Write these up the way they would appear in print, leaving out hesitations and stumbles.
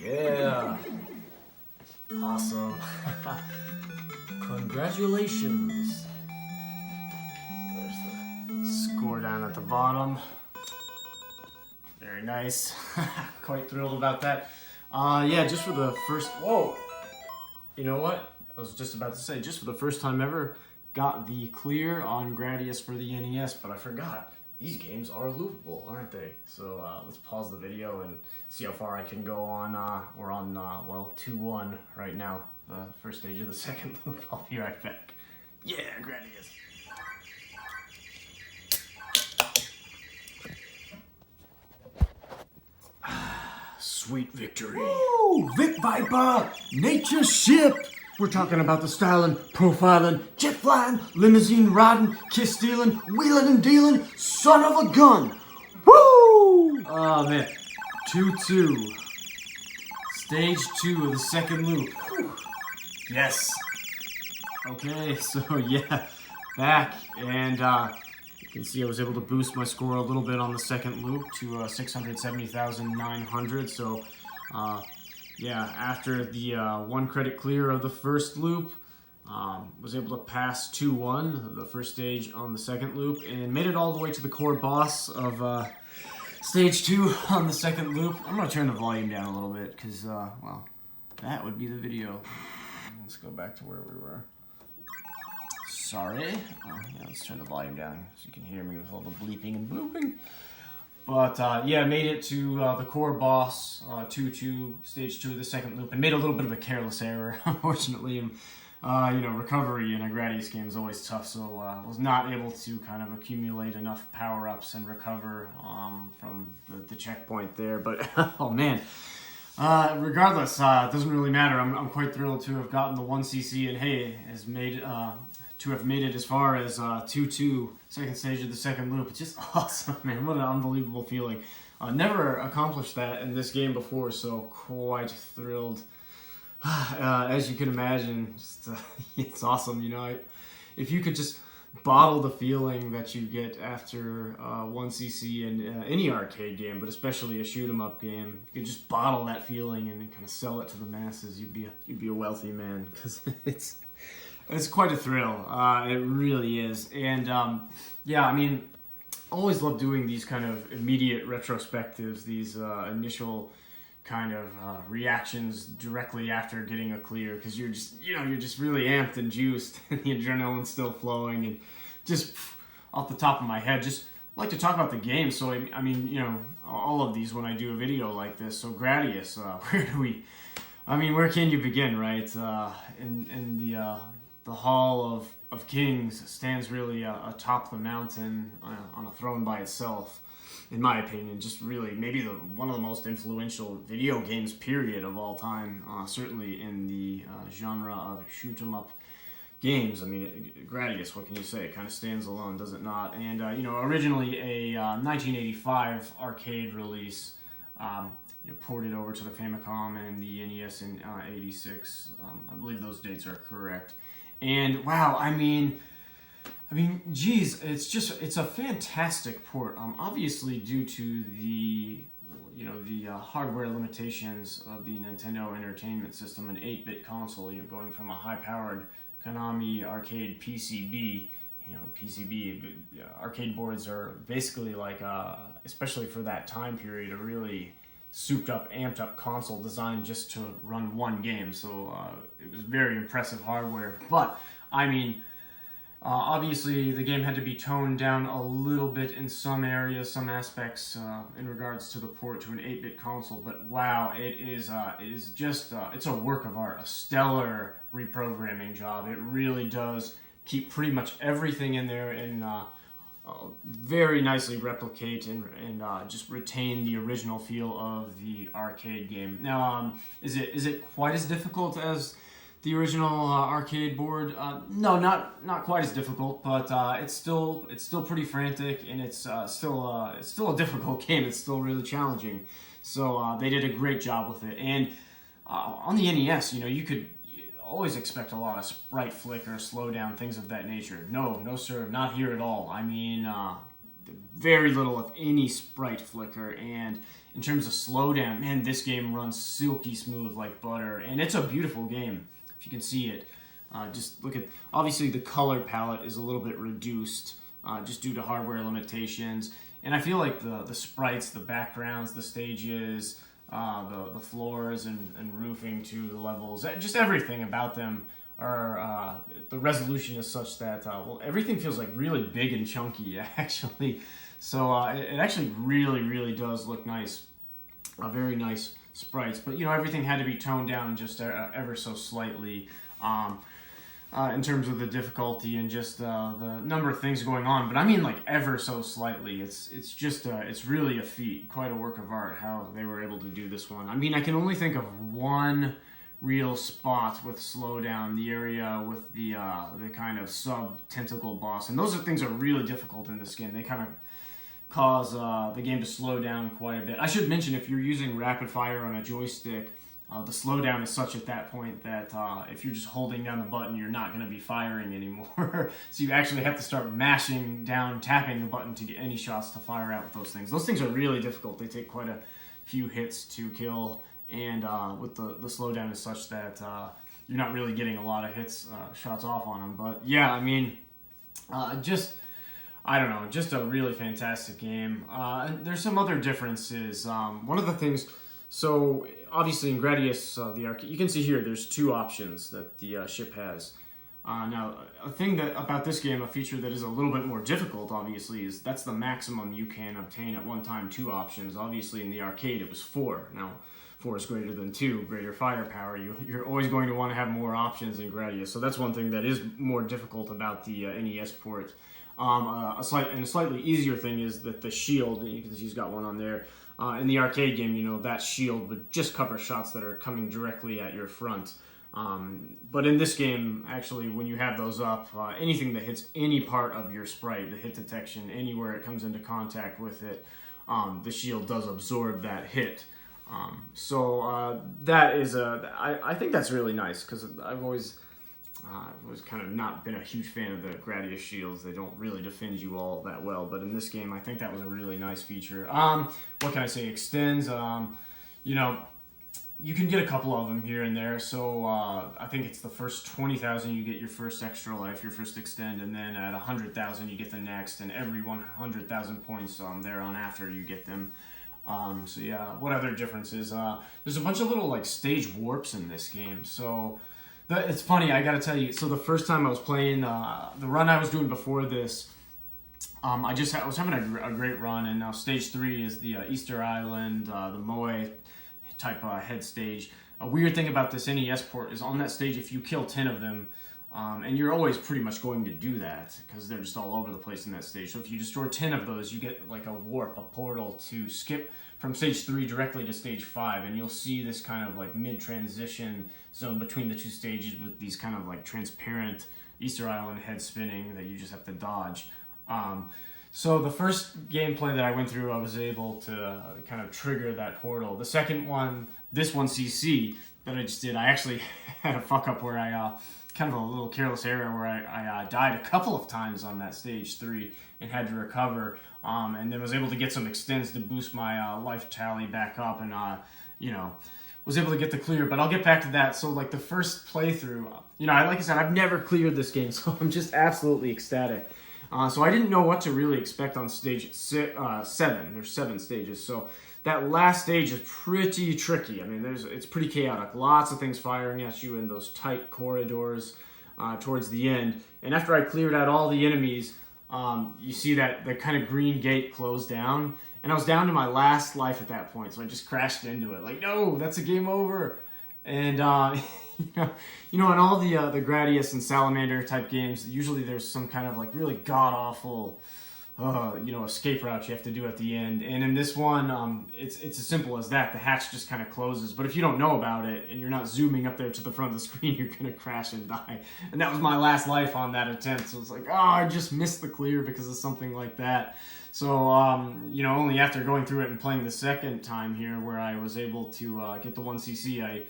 Yeah. Awesome. Congratulations. There's the score down at the bottom. Very nice. Quite thrilled about that. Yeah, just for the first... Whoa! You know what? I was just about to say, just for the first time ever, got the clear on Gradius for the NES, but I forgot. These games are loopable, aren't they? So let's pause the video and see how far I can go on. We're on, well, 2-1 right now. The first stage of the second loop. I'll be right back. Yeah, Gradius. Sweet victory. Woo! Vic Viper! Nature's ship! We're talking about the styling, profiling, jet flying, limousine riding, kiss stealing, wheeling and dealing, son of a gun! Woo! Oh man. 2-2. Stage 2 of the second loop. Whew. Yes. Okay, so yeah, back, and you can see I was able to boost my score a little bit on the second loop to 670,900. So yeah, after the 1 credit clear of the first loop, was able to pass 2-1, the first stage on the second loop, and made it all the way to the core boss of stage 2 on the second loop. I'm going to turn the volume down a little bit because, well, that would be the video. Let's go back to where we were. Sorry. Yeah, let's turn the volume down so you can hear me with all the bleeping and blooping. But yeah, made it to the core boss, 2-2, stage 2 of the second loop, and made a little bit of a careless error, unfortunately. And, you know, recovery in a Gradius game is always tough, so was not able to kind of accumulate enough power-ups and recover from the checkpoint there. But, oh man, regardless, it doesn't really matter. I'm quite thrilled to have gotten the 1cc, and hey, has made to have made it as far as 2-2, second stage of the second loop. It's just awesome, man. What an unbelievable feeling. Never accomplished that in this game before, so quite thrilled. As you can imagine, just, it's awesome. You know, if you could just bottle the feeling that you get after 1cc in any arcade game, but especially a shoot 'em up game, if you could just bottle that feeling and kind of sell it to the masses, you'd be a wealthy man, because it's quite a thrill. It really is. And yeah, I mean, always love doing these kind of immediate retrospectives, these initial kind of reactions directly after getting a clear, because you're just really amped and juiced, and the adrenaline's still flowing. And just off the top of my head, just like to talk about the game. So I mean, you know, all of these when I do a video like this. So Gradius, where can you begin, right? In the Hall of Kings stands really atop the mountain on a throne by itself, in my opinion. Just really maybe one of the most influential video games period of all time, certainly in the genre of shoot 'em up games. I mean, Gradius, what can you say? It kind of stands alone, does it not? And you know, originally a 1985 arcade release, you know, ported over to the Famicom and the NES in '86. I believe those dates are correct. And wow, I mean, geez, it's a fantastic port. Obviously due to the hardware limitations of the Nintendo Entertainment System, an 8-bit console, you know, going from a high-powered Konami arcade PCB. You know, PCB arcade boards are basically like, especially for that time period, a really souped up, amped up console designed just to run one game. So it was very impressive hardware. But I mean, obviously the game had to be toned down a little bit in some areas, some aspects in regards to the port to an 8-bit console. But wow, it is just it's a work of art, a stellar reprogramming job. It really does keep pretty much everything in there and very nicely replicate and just retain the original feel of the arcade game. Now, is it quite as difficult as the original arcade board? No, not quite as difficult, but it's still pretty frantic, and it's still a difficult game. It's still really challenging. So they did a great job with it. And on the NES, you know, you could always expect a lot of sprite flicker, slowdown, things of that nature. No sir, not here at all. I mean, very little of any sprite flicker, and in terms of slowdown, man, this game runs silky smooth like butter, and it's a beautiful game if you can see it. Just look at, obviously the color palette is a little bit reduced just due to hardware limitations, and I feel like the sprites, the backgrounds, the stages, the floors and roofing to the levels, just everything about them are, the resolution is such that, well, everything feels like really big and chunky actually. So it actually really does look nice. Very nice sprites, but you know, everything had to be toned down just ever so slightly in terms of the difficulty and just the number of things going on. But I mean, like, ever so slightly. It's just it's really a feat, quite a work of art how they were able to do this one. I mean, I can only think of one real spot with slowdown, the area with the kind of sub-tentacle boss, and those things are really difficult in this game. They kind of cause the game to slow down quite a bit. I should mention, if you're using rapid fire on a joystick, the slowdown is such at that point that if you're just holding down the button, you're not going to be firing anymore. So you actually have to start mashing down, tapping the button to get any shots to fire out with those things. Those things are really difficult. They take quite a few hits to kill, and with the slowdown is such that you're not really getting a lot of hits, shots off on them. But yeah, I mean, I don't know, just a really fantastic game. There's some other differences. One of the things, so obviously in Gradius, the arcade, you can see here there's two options that the ship has. Now, a thing about this game, a feature that is a little bit more difficult, obviously, is that's the maximum you can obtain at one time, 2 options. Obviously in the arcade it was 4. Now, 4 is greater than 2, greater firepower. You're always going to want to have more options in Gradius. So that's one thing that is more difficult about the NES port. A slightly easier thing is that the shield, you can see he's got one on there. In the arcade game, you know, that shield would just cover shots that are coming directly at your front. But in this game, actually, when you have those up, anything that hits any part of your sprite, the hit detection, anywhere it comes into contact with it, the shield does absorb that hit. That is I think that's really nice, because I've always kind of not been a huge fan of the Gradius shields. They don't really defend you all that well, but in this game I think that was a really nice feature. What can I say? Extends, you know, you can get a couple of them here and there. So I think it's the first 20,000 you get your first extra life, your first extend, and then at 100,000 you get the next, and every 100,000 points there on after you get them. So yeah, what other differences? There's a bunch of little like stage warps in this game. So it's funny, I gotta tell you. So the first time I was playing, the run I was doing before this, I was having a great run, and now stage 3 is the Easter Island, the Moe type head stage. A weird thing about this NES port is on that stage, if you kill 10 of them, and you're always pretty much going to do that because they're just all over the place in that stage. So if you destroy 10 of those, you get like a warp, a portal to skip from stage 3 directly to stage 5, and you'll see this kind of like mid-transition zone between the two stages with these kind of like transparent Easter Island head spinning that you just have to dodge. So the first gameplay that I went through, I was able to kind of trigger that portal. The second one, this one CC that I just did, I actually had a fuck up where I kind of a little careless error where I died a couple of times on that stage 3 and had to recover, and then was able to get some extends to boost my life tally back up, and you know, was able to get the clear. But I'll get back to that. So like the first playthrough, you know, like I said, I've never cleared this game, so I'm just absolutely ecstatic. So I didn't know what to really expect on stage 7. There's 7 stages, so that last stage is pretty tricky. I mean, it's pretty chaotic. Lots of things firing at you in those tight corridors towards the end. And after I cleared out all the enemies, you see that the kind of green gate closed down, and I was down to my last life at that point. So I just crashed into it. Like, no, that's a game over. And you know, in all the Gradius and Salamander type games, usually there's some kind of like really god awful, you know, escape route you have to do at the end. And in this one, it's as simple as that. The hatch just kind of closes. But if you don't know about it and you're not zooming up there to the front of the screen, you're gonna crash and die. And that was my last life on that attempt. So it's like, oh, I just missed the clear because of something like that. So, you know, only after going through it and playing the second time here where I was able to get the 1cc,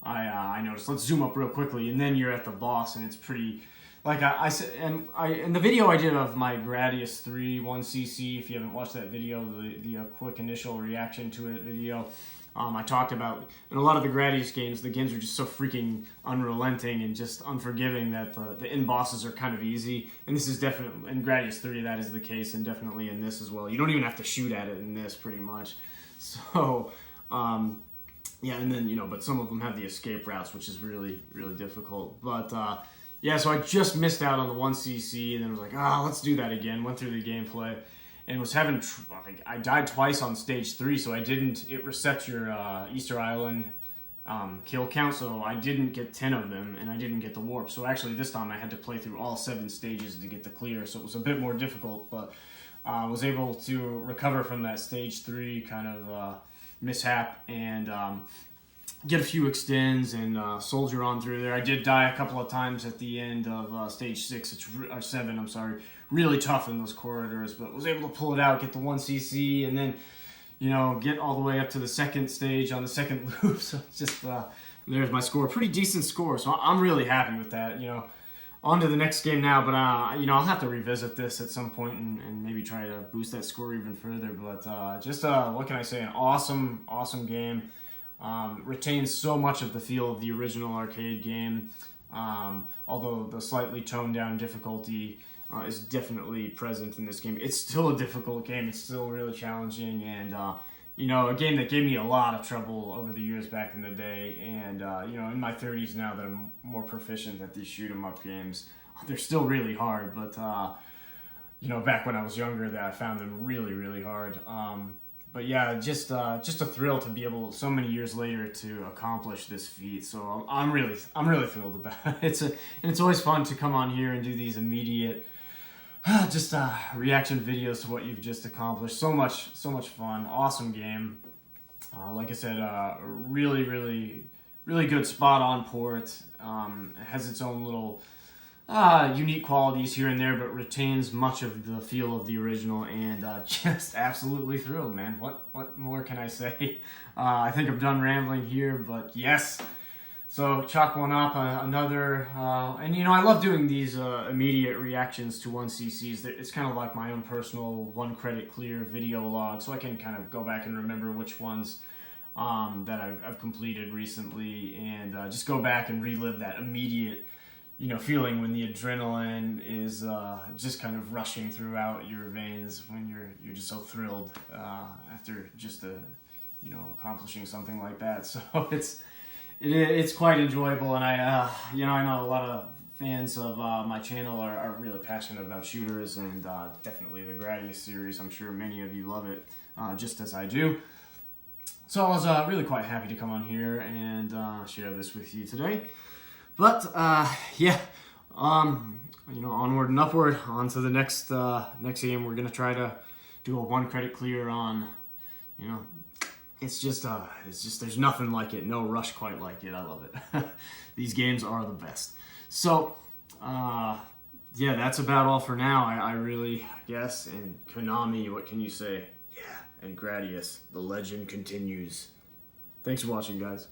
I noticed. Let's zoom up real quickly, and then you're at the boss, and it's pretty, like I said, and in the video I did of my Gradius 3 1cc, if you haven't watched that video, the quick initial reaction to it video, I talked about in a lot of the Gradius games, the games are just so freaking unrelenting and just unforgiving that the end bosses are kind of easy. And this is definitely, in Gradius 3, that is the case, and definitely in this as well. You don't even have to shoot at it in this, pretty much. So, yeah, and then, but some of them have the escape routes, which is really, really difficult. But, yeah, so I just missed out on the 1cc, and then was like, let's do that again. Went through the gameplay, and was having, I died twice on stage 3, so it resets your Easter Island kill count, so I didn't get 10 of them, and I didn't get the warp. So actually this time I had to play through all 7 stages to get the clear, so it was a bit more difficult, but I was able to recover from that stage 3 kind of mishap, and get a few extends and soldier on through there. I did die a couple of times at the end of stage 6, or 7, I'm sorry. Really tough in those corridors, but was able to pull it out, get the 1cc, and then, get all the way up to the second stage on the second loop. So just, there's my score. Pretty decent score, so I'm really happy with that, On to the next game now, but, I'll have to revisit this at some point and maybe try to boost that score even further. But just, what can I say, an awesome, awesome game. Retains so much of the feel of the original arcade game, although the slightly toned down difficulty is definitely present in this game. It's still a difficult game, it's still really challenging, and a game that gave me a lot of trouble over the years back in the day, and in my 30s now that I'm more proficient at these shoot 'em up games, they're still really hard, but back when I was younger, that I found them really, really hard. But yeah, just a thrill to be able, so many years later, to accomplish this feat. So I'm really thrilled about it. It's always fun to come on here and do these immediate, reaction videos to what you've just accomplished. So much fun. Awesome game. Like I said, really, really, really good spot on port. It has its own little unique qualities here and there, but retains much of the feel of the original, and just absolutely thrilled, man. What more can I say? I think I'm done rambling here, but yes. So chalk one up, another, and I love doing these immediate reactions to 1ccs. It's kind of like my own personal 1 credit clear video log, so I can kind of go back and remember which ones that I've completed recently, and just go back and relive that immediate feeling when the adrenaline is just kind of rushing throughout your veins when you're just so thrilled after just accomplishing something like that. So it's quite enjoyable, and I know a lot of fans of my channel are really passionate about shooters, and definitely the Gradius series. I'm sure many of you love it just as I do. So I was really quite happy to come on here and share this with you today. But yeah, onward and upward, on to the next game. We're gonna try to do a 1 credit clear on, it's just there's nothing like it, no rush quite like it. I love it. These games are the best. So yeah, that's about all for now. I really guess. And Konami, what can you say? Yeah, and Gradius, the legend continues. Thanks for watching, guys.